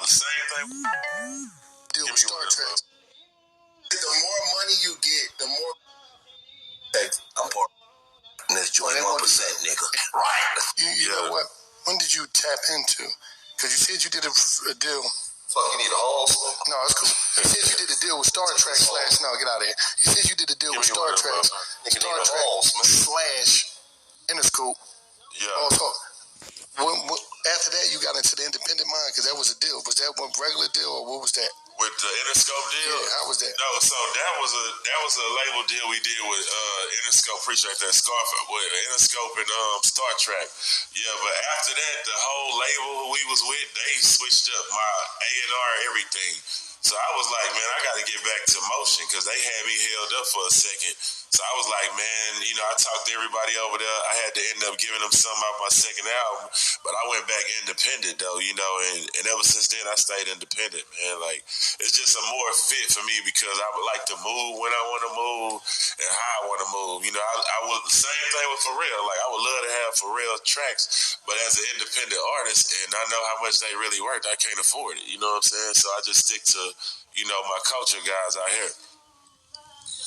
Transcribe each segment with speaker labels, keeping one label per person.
Speaker 1: The same thing.
Speaker 2: Deal with Star Trek. The more money you get, the more. Hey, I'm poor. And this joint 1%, nigga. Right. You know what? When did you tap into? Because you said you did a deal. Fuck, you need a hole? No, it's cool. You said you did a deal with Star Trek / no, get out of here. You said you did a deal with Star Trek. Star Trek / Interscope.
Speaker 1: Yeah.
Speaker 2: Also, after that, you got into the independent mind because that was a deal. Was that one regular deal or what was that?
Speaker 1: With the Interscope deal?
Speaker 2: Yeah, how was that?
Speaker 1: No, so that was a label deal we did with Interscope. Appreciate that. Scarface with Interscope and Star Trek. Yeah, but after that, the whole label we was with, they switched up my A&R everything. So I was like, man, I got to get back to motion because they had me held up for a second. So I was like, man, you know, I talked to everybody over there. I had to end up giving them some off my second album, but I went back independent though, you know, and ever since then I stayed independent, man. Like, it's just a more fit for me because I would like to move when I want to move and how I want to move. You know, I would the same thing with Pharrell. Like, I would love to have Pharrell tracks, but as an independent artist, and I know how much they really worked, I can't afford it. You know what I'm saying? So I just stick to, you know, my culture guys out here.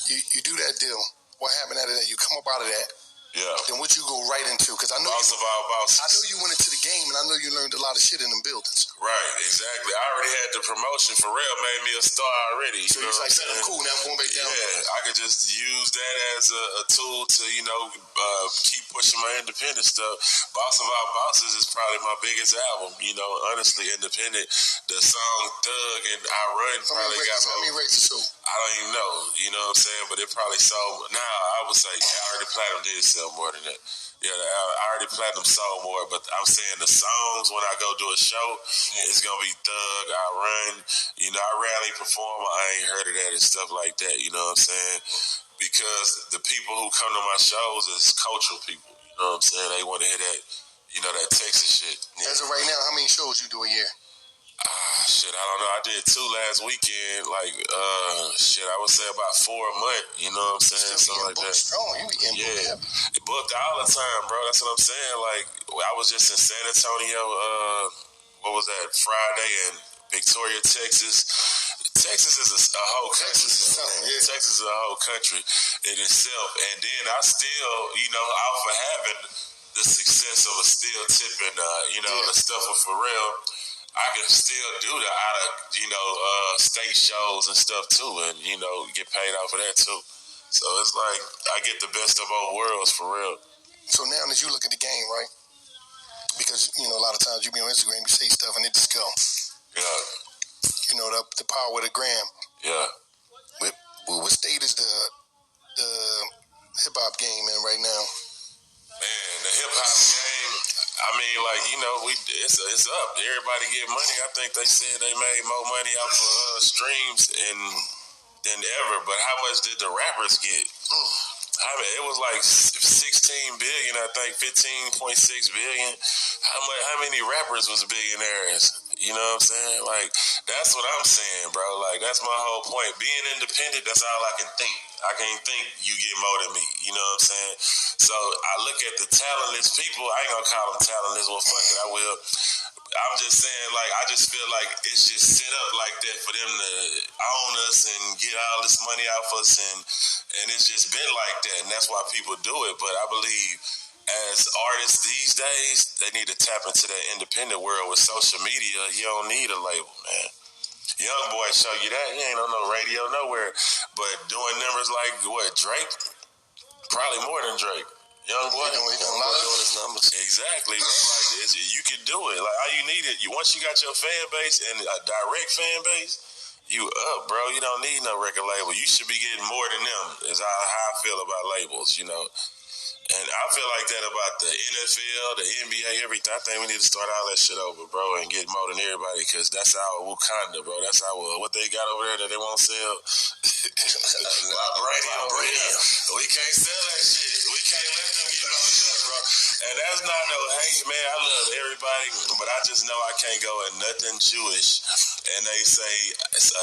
Speaker 2: You do that deal. What happened out of that? You come up out of that.
Speaker 1: Yeah.
Speaker 2: Then what you go right into? Because I know
Speaker 1: Boss of all bosses.
Speaker 2: I know you went into the game, and I know you learned a lot of shit in them buildings.
Speaker 1: Right, exactly. I already had the promotion. Pharrell made me a star already.
Speaker 2: So you was like, I'm cool, now I'm going back down.
Speaker 1: Yeah, I could just use that as a tool to, you know, keep pushing my independent stuff. Boss of All Bosses is probably my biggest album, you know, honestly, independent. The song Thug and I Run probably got
Speaker 2: How many rates it sold?
Speaker 1: I don't even know, you know what I'm saying? But it probably sold, I would say, I already Platinum did sell more than that. Yeah, I already Platinum sold more, but I'm saying the songs when I go do a show, it's going to be Thug, I Run. You know, I rarely perform, I ain't heard of that and stuff like that, you know what I'm saying? Because the people who come to my shows is cultural people, you know what I'm saying? They want to hear that, you know, that Texas shit. Yeah.
Speaker 2: As of right now, how many shows you do a year?
Speaker 1: Shit, I don't know. I did 2 last weekend. Like, I would say about 4 a month. You know what I'm saying? Something like that.
Speaker 2: Strong. You be getting
Speaker 1: booked all the time, bro. That's what I'm saying. Like, I was just in San Antonio. What was that? Friday in Victoria, Texas. Texas is a whole country. Texas is a whole country in itself. And then I still, you know, off of having the success of a still tipping, you know, the stuff with Pharrell, I can still do the state shows and stuff too, and you know, get paid off of that too. So it's like I get the best of both worlds for real.
Speaker 2: So now that you look at the game, right? Because you know a lot of times you be on Instagram, you say stuff and it just go.
Speaker 1: Yeah.
Speaker 2: You know the power of the gram.
Speaker 1: Yeah.
Speaker 2: What state is the hip hop game in right now?
Speaker 1: Man, the hip hop game. I mean, like, you know, it's up. Everybody get money. I think they said they made more money off of streams than ever. But how much did the rappers get? I mean, it was like 16 billion, I think, 15.6 billion. How many rappers was billionaires? You know what I'm saying? Like, that's what I'm saying, bro. Like, that's my whole point. Being independent, that's all I can think. I can't think you get more than me. You know what I'm saying? So I look at the talentless people. I ain't gonna call them talentless. Well, fuck it, I will. I'm just saying, like, I just feel like it's just set up like that for them to own us and get all this money off us, and it's just been like that, and that's why people do it. But I believe as artists these days, they need to tap into that independent world with social media. You don't need a label, man. Young boy show you that. He ain't on no radio nowhere. But doing numbers like, what, Drake? Probably more than Drake. Young boy.
Speaker 2: He doing a lot of
Speaker 1: his numbers. Exactly. Like, you can do it. Like, all you need is, once you got your fan base and a direct fan base, you up, bro. You don't need no record label. You should be getting more than them, is how I feel about labels, you know. And I feel like that about the NFL, the NBA, everything. I think we need to start all that shit over, bro, and get more than everybody, because that's our Wakanda, bro. That's our, what they got over there that they won't sell. Vibranium. We can't sell that shit. We can't let them get all that, bro. And that's not no hate, man. I love everybody, but I just know I can't go in nothing Jewish and they say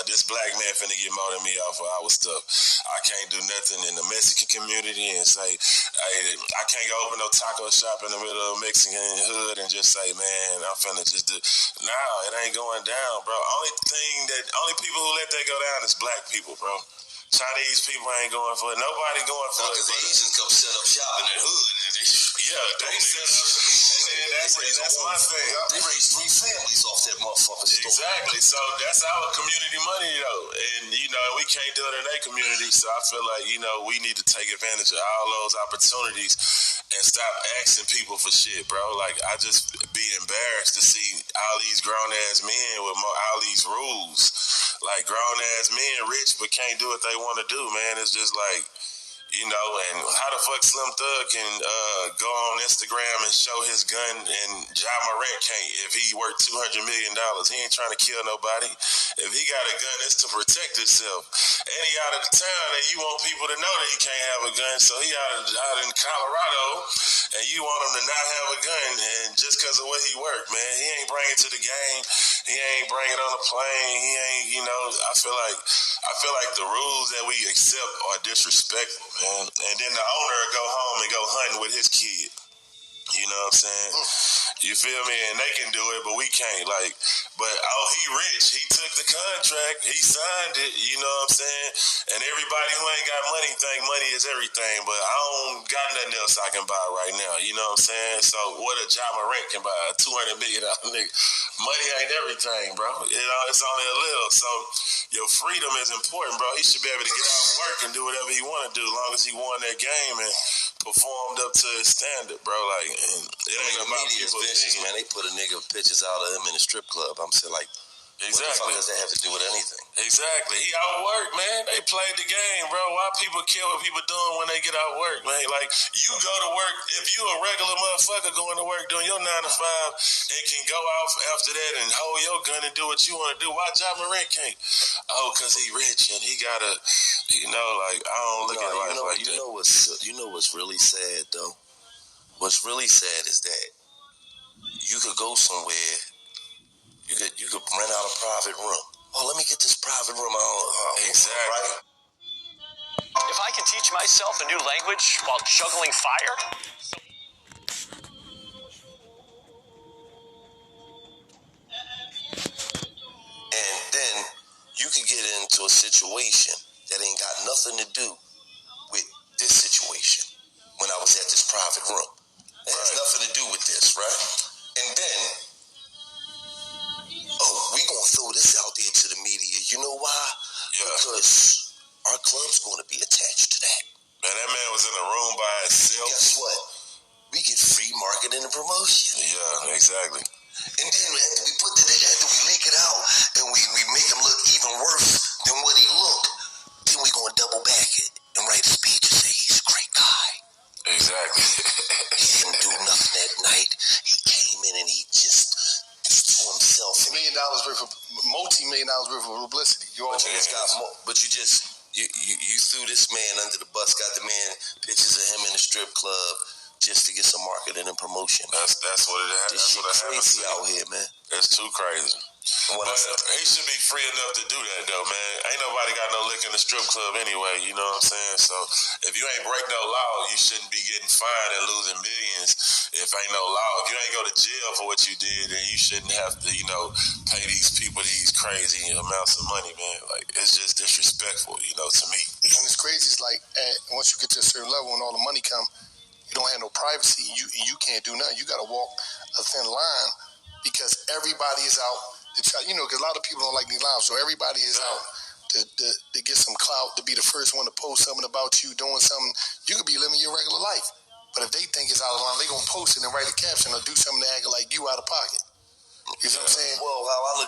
Speaker 1: this black man finna get more than me off of our stuff. I can't do nothing in the Mexican community and say, hey, I can't go open no taco shop in the middle of a Mexican hood and just say, man, I'm finna just do. No, it ain't going down, bro. Only people who let that go down is black people, bro. Chinese people ain't going for it. Nobody going for it.
Speaker 2: Because the Asians come set up shop in the hood.
Speaker 1: Yeah, they set up. And that's my thing.
Speaker 2: They raised 3 families off that motherfucker store.
Speaker 1: Exactly. So that's our community money, though. And, we can't do it in their community. So I feel like, we need to take advantage of all those opportunities and stop asking people for shit, bro. Like, I just be embarrassed to see all these grown-ass men with all these rules. Like, grown-ass men rich but can't do what they want to do, man. It's just like, and how the fuck Slim Thug can go on Instagram and show his gun and Ja Morant can't if he worth $200 million. He ain't trying to kill nobody. If he got a gun, it's to protect himself. And he out of the town and you want people to know that he can't have a gun, so he out in Colorado and you want him to not have a gun and just because of what he worked, man. He ain't bring it to the game. He ain't bring it on the plane. He ain't, I feel like the rules that we accept are disrespectful, man. And then the owner will go home and go hunting with his kid. You know what I'm saying? You feel me? And they can do it, but we can't. He rich. He took the contract. He signed it. You know what I'm saying? And everybody who ain't got money think money is everything, but I don't got nothing else I can buy right now. You know what I'm saying? So what a Ja Morant can buy, a $200 million nigga. Money ain't everything, bro. It's only a little. So your freedom is important, bro. He should be able to get out and work and do whatever he want to do as long as he won that game and performed up to his standard, bro. Like, it ain't about
Speaker 2: media is vicious, man. They put a nigga pictures out of him in a strip club. I'm saying, like,
Speaker 1: exactly.
Speaker 2: What the fuck does that have to do with anything?
Speaker 1: Exactly. He outworked, man. They played the game, bro. Why people kill what people doing when they get out work, man? Like, you go to work, if you a regular motherfucker going to work doing your 9 to 5 and can go off after that and hold your gun and do what you want to do, why Ja Morant can't? Oh, because he rich and he got to, I don't look at life like that.
Speaker 2: You know what's really sad, though? What's really sad is that you could go somewhere, you could rent out a private room. Oh, let me get this private room out.
Speaker 1: Exactly.
Speaker 2: Right?
Speaker 3: If I can teach myself a new language while juggling fire.
Speaker 2: And then you could get into a situation that ain't got nothing to do with this situation when I was at this private room. It has nothing to do with this, right? And then, we gonna throw this out there to the media. You know why?
Speaker 1: Yeah.
Speaker 2: Because our club's gonna be attached to that.
Speaker 1: Man, that man was in a room by himself.
Speaker 2: Guess what? We get free marketing and promotion.
Speaker 1: Yeah, exactly.
Speaker 2: And then after we put that, after we leak it out, and we make him look even worse than what he looked, then we gonna double back it and write a speech and say he's a great guy.
Speaker 1: Exactly.
Speaker 2: He didn't do nothing that night. He came in and he just to himself.
Speaker 4: $1 million worth of multi-million dollars worth of publicity.
Speaker 2: You threw this man under the bus, got the man pictures of him in the strip club just to get some marketing and promotion.
Speaker 1: That's what it happens.
Speaker 2: This shit crazy out here, man.
Speaker 1: That's too crazy. But he should be free enough to do that, though, man. Ain't nobody got no lick in the strip club anyway, you know what I'm saying? So if you ain't break no law, you shouldn't be getting fined and losing millions if ain't no law. If you ain't go to jail for what you did, then you shouldn't have to, pay these people these crazy amounts of money, man. Like, it's just disrespectful, to me.
Speaker 4: And it's crazy. It's like, once you get to a certain level and all the money come, you don't have no privacy. You can't do nothing. You got to walk a thin line because everybody is out to try, because a lot of people don't like these lives. So everybody is out to get some clout, to be the first one to post something about you doing something. You could be living your regular life. But if they think it's out of line, they going to post it and write a caption or do something to act like you out of pocket. You know what I'm saying?
Speaker 2: Well, how I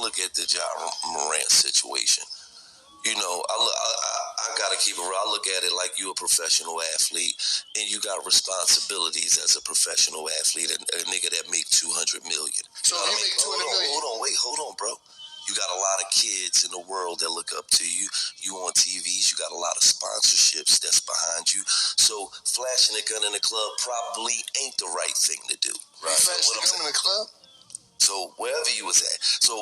Speaker 2: look at the Ja Morant situation. I gotta keep it real. I look at it like you a professional athlete, and you got responsibilities as a professional athlete. A nigga that make $200 million.
Speaker 4: So if you make $200 million,
Speaker 2: hold on, bro. You got a lot of kids in the world that look up to you. You on TVs. You got a lot of sponsorships that's behind you. So flashing a gun in the club probably ain't the right thing to do.
Speaker 4: Right. Flashing a gun in the club?
Speaker 2: So wherever you was at. So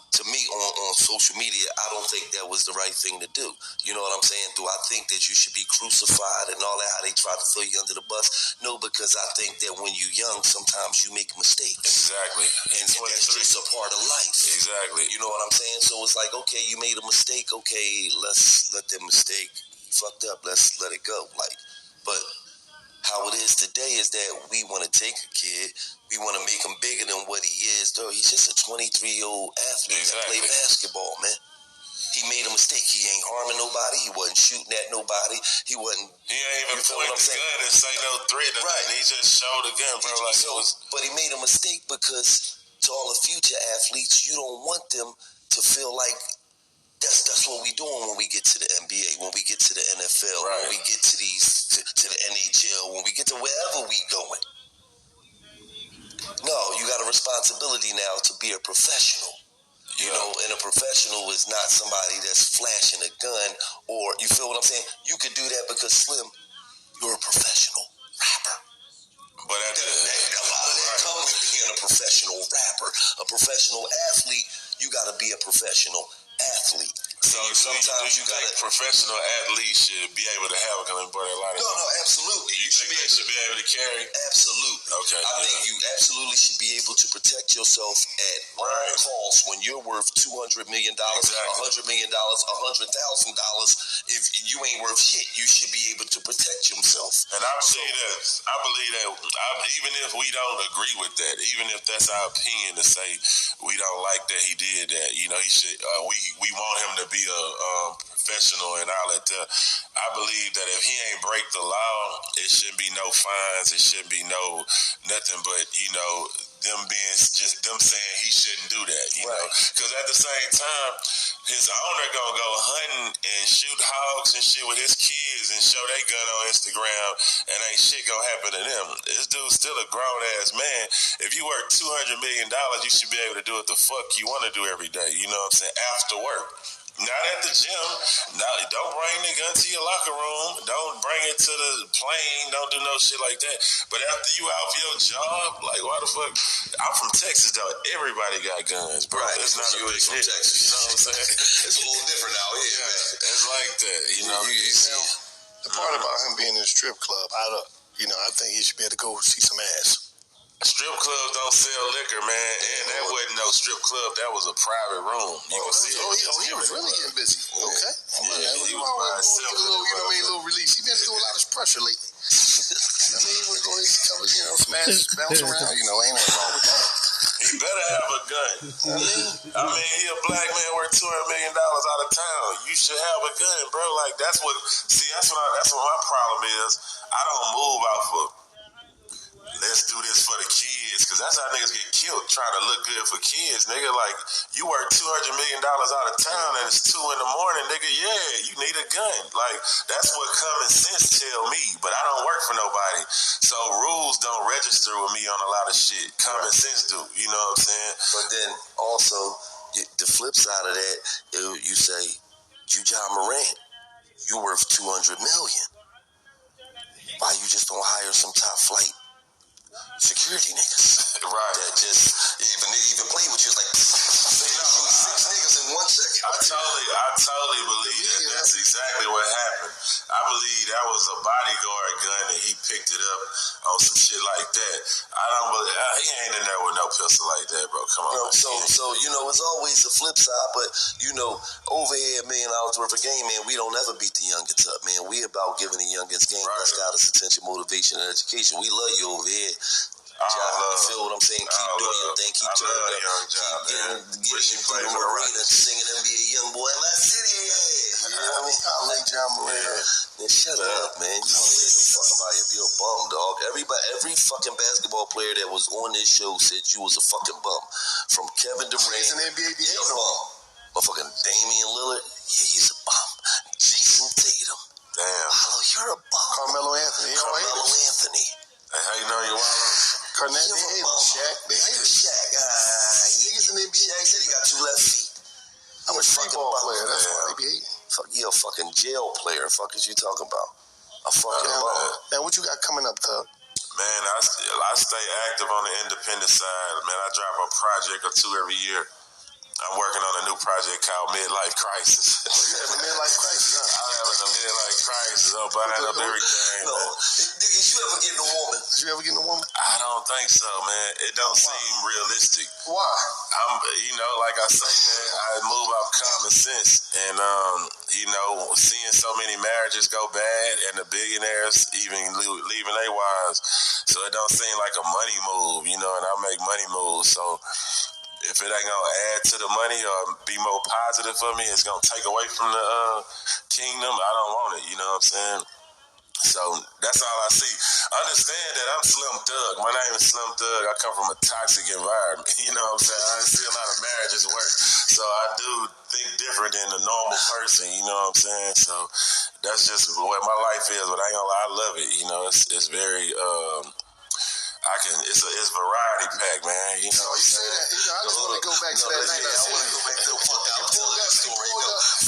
Speaker 2: to me, on social media, I don't think that was the right thing to do. You know what I'm saying? Do I think that you should be crucified and all that, how they try to throw you under the bus? No, because I think that when you're young, sometimes you make mistakes.
Speaker 1: Exactly.
Speaker 2: And that's just a part of life.
Speaker 1: Exactly.
Speaker 2: You know what I'm saying? So it's like, okay, you made a mistake. Okay, let's let that mistake fucked up. Let's let it go. Like, but how it is today is that we want to take a kid, we want to make him bigger than what he is. Though he's just a 23-year-old athlete that play basketball, man. He made a mistake. He ain't harming nobody. He wasn't shooting at nobody. He ain't even pointing the gun and say no threat. Right. He just showed the gun, bro. But he made a mistake because to all the future athletes, you don't want them to feel like that's what we doing when we get to the NBA, when we get to the NFL, right, when we get to to the NHL, when we get to wherever we going. No, you got a responsibility now to be a professional. You know, and a professional is not somebody that's flashing a gun, or you feel what I'm saying? You could do that because Slim, you're a professional rapper. But a lot of that comes with being a professional rapper. A professional athlete, you got to be a professional athlete. So sometimes you got professional athletes should be able to have a gun, but a lot of no, absolutely. You should be able to carry. Absolutely. Okay. I think you absolutely should be able to protect yourself at all costs when you're worth $200 million, $100 million, $100,000. If you ain't worth shit, you should be able to protect yourself. And I believe that even if we don't agree with that, even if that's our opinion to say we don't like that he did that, you know, he should. We want him to be a professional and all that. I believe that if he ain't break the law, it shouldn't be no fines. It shouldn't be nothing but, you know, them saying he shouldn't do that, you know. Because at the same time, his owner gonna go hunting and shoot hogs and shit with his kids and show they gun on Instagram, and ain't shit gonna happen to them. This dude's still a grown ass man. If you work $200 million, you should be able to do what the fuck you want to do every day. You know what I'm saying? After work. Not at the gym. No, don't bring the gun to your locker room. Don't bring it to the plane. Don't do no shit like that. But after you out for your job, like, why the fuck? I'm from Texas, though. Everybody got guns, bro. Right. It's not a big deal. Texas. You know what I'm saying? It's a little different out here, man. It's like that, you know.
Speaker 4: The part about him being in a strip club, I think he should be able to go see some ass.
Speaker 1: Strip clubs don't sell liquor, man, and that wasn't no strip club. That was a private room. You can see
Speaker 4: he was really getting busy. Okay. He was a little release. He been doing a lot of pressure lately. I mean, he would go, smash, bounce around. Ain't nothing wrong with that.
Speaker 1: He better have a gun. I mean, he a black man worth $200 million out of town. You should have a gun, bro. Like, that's what my problem is. I don't move out for let's do this for the kids, because that's how niggas get killed, trying to look good for kids, nigga. Like, you work $200 million out of town and it's 2 a.m, nigga. Yeah, you need a gun. Like, that's what common sense tell me, but I don't work for nobody, so rules don't register with me on a lot of shit. Common sense do, you know what I'm saying?
Speaker 2: But then also, the flip side of that, you say, you Ja Morant, you worth $200 million. Why you just don't hire some top flight security niggas?
Speaker 1: Right.
Speaker 2: That just even play with you. It's like, six niggas in 1 second.
Speaker 1: I totally believe that. That's exactly what happened. I believe that was a bodyguard gun and he picked it up on some shit like that. I don't believe he ain't in there with no pistol like that, bro. Come on.
Speaker 2: So it's always the flip side, but over here, $1 million worth of game, man, we don't ever beat the youngins up, man. We about giving the youngins game. That's got us attention, motivation, and education. We love you over here. You feel what I'm saying? Keep doing your thing. Keep turning up. Keep getting through the arena, singing NBA Youngboy in La City. You know what I mean? I like Ja Morant. Man, shut up, man. You don't really know fucking about it. You're a bum, dog. Every fucking basketball player that was on this show said you was a fucking bum. From Kevin Durant,
Speaker 4: he's an NBA
Speaker 2: he's a bum. Motherfucking Damian Lillard, yeah, he's a bum. Jason Tatum,
Speaker 1: damn.
Speaker 2: Hello, you're a bum.
Speaker 4: Carmelo Anthony.
Speaker 1: Hey, how you know you're wild?
Speaker 4: Cornette, they hate Shaq. They hate Shaq.
Speaker 2: Niggas in the NBA. Shaq said he got 2 left feet.
Speaker 4: I'm a free ball player. That's why they be hating.
Speaker 2: Fuck, you a fucking jail player. Fuck is you talking about? A fucking bum.
Speaker 4: Now, what you got coming up, Thug?
Speaker 1: Man, I stay active on the independent side. Man, I drop a project or 2 every year. I'm working on a new project called Midlife Crisis.
Speaker 4: Oh, you have a midlife crisis, huh?
Speaker 1: I'm having a midlife crisis. I'm buying up everything.
Speaker 2: No, nigga, you ever get in a woman?
Speaker 4: Did you ever get in a woman?
Speaker 1: I don't think so, man. It don't seem realistic.
Speaker 4: Why?
Speaker 1: Like I say, man, I move off common sense, and seeing so many marriages go bad, and the billionaires even leaving their wives, so it don't seem like a money move, and I make money moves, so if it ain't gonna add to the money or be more positive for me, it's gonna take away from the kingdom, I don't want it, you know what I'm saying? So that's all I see. Understand that I'm Slim Thug. My name is Slim Thug. I come from a toxic environment. You know what I'm saying? I see a lot of marriages work. So I do think different than a normal person. You know what I'm saying? So that's just what my life is. But I ain't gonna lie, I love it. It's very it's variety pack, man. You know what I'm saying?
Speaker 4: I just want to go back to that night.
Speaker 2: I want to go back to that story.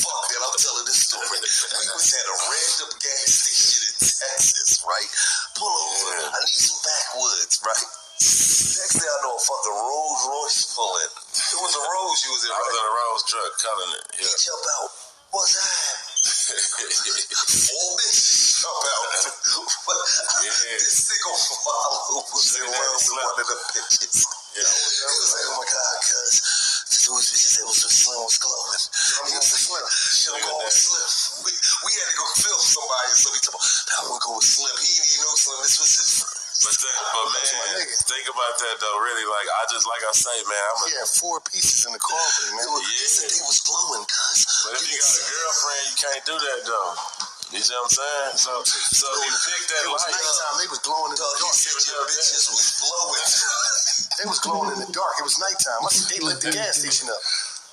Speaker 2: Fuck that, I'm telling this story. We was at a random gas station in Texas, right? Pull over. I need some backwoods, right? Next thing I know, a fucking Rolls Royce pulling. It was a Rolls you was in,
Speaker 1: I was in a Rolls truck, culling it.
Speaker 2: He jump out. What's that? 4 bitches jump out. This nigga follow was around with one of the bitches. He was like, oh my God, cuz those bitches that was so Slim was glowing. He was like, Slim. I'm going with Slim. We had to go film somebody, so he told me, I want to go with Slim. He didn't even know Slim. This was his friend.
Speaker 1: But man, think about that though. Really, like I say, man,
Speaker 4: he had 4 pieces in the car with him, man.
Speaker 2: He said he was glowing, cuz.
Speaker 1: But if you got a girlfriend, you can't do that though. You see what I'm saying? So you pick that.
Speaker 4: It was nighttime. They was glowing in the dark.
Speaker 2: He said your bitches was glowing.
Speaker 4: They was glowing in the dark. It was nighttime. They lit the gas station up.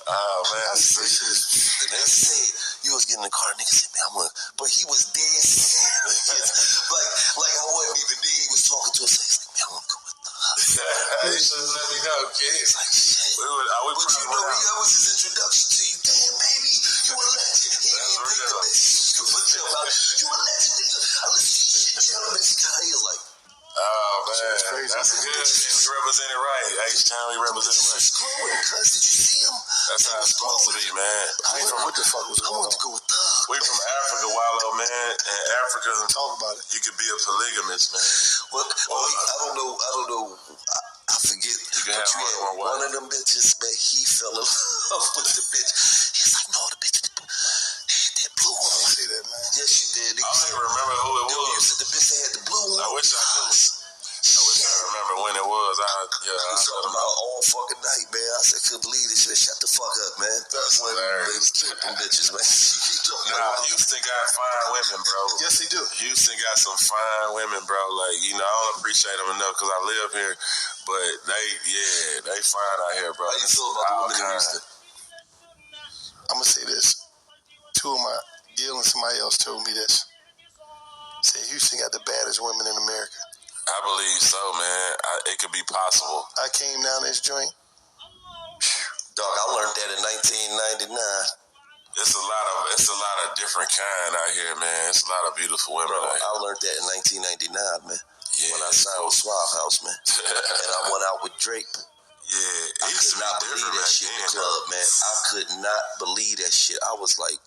Speaker 1: Oh man,
Speaker 2: They said you was getting in the car. Nigga said, man, but he was dead serious. like I wasn't even there. He was talking to us. He's like, man, I want to go with the
Speaker 1: Hey, just let me know, kid.
Speaker 2: He's like, shit. But that was his introduction to you. Damn, baby, you a legend. He didn't pick the bitches. You a legend, nigga. I listen to you shit, gentlemen. He was like,
Speaker 1: oh man, that's good. We represent it right. H-Town, we represent it right.
Speaker 2: He's glowing, cuz. Did you see him?
Speaker 1: That's how it's supposed to be, man.
Speaker 4: What the fuck was going on?
Speaker 2: I want to go with Thug.
Speaker 1: We from Africa, Wallow, man. And Africa,
Speaker 4: talk about it.
Speaker 1: You could be a polygamist, man.
Speaker 2: Well, I don't know. I forget.
Speaker 1: You can have
Speaker 2: one of them bitches, man. He fell in love with the bitch. He's like, no, the bitch that blue one.
Speaker 4: I see that, man.
Speaker 2: Yes, you did.
Speaker 1: I don't even remember who it was.
Speaker 2: You said the bitch that had the blue one.
Speaker 1: I wish I knew. I wish I remember when it was. I
Speaker 2: was talking about all fucking night, man. I said, couldn't believe this shit. Shut the fuck up, man.
Speaker 1: That's hilarious.
Speaker 2: Baby, tripping bitches, man.
Speaker 1: Houston got fine women, bro.
Speaker 4: Yes, he do.
Speaker 1: Houston got some fine women, bro. Like, I don't appreciate them enough because I live here. But they fine out here, bro.
Speaker 2: How you feel about the women in Houston?
Speaker 4: I'm going to say this. Gil and somebody else told me this. Say Houston got the baddest women in America.
Speaker 1: I believe so, man. It could be possible.
Speaker 4: I came down this joint.
Speaker 2: Dog, I learned that in 1999.
Speaker 1: It's a lot of different kind out here, man. It's a lot of beautiful women.
Speaker 2: Bro, I learned that in 1999, man. Yeah, when I signed with Suave House, man. And I went out with Drake.
Speaker 1: Yeah,
Speaker 2: I could not believe that shit in the club, man. I could not believe that shit. I was like,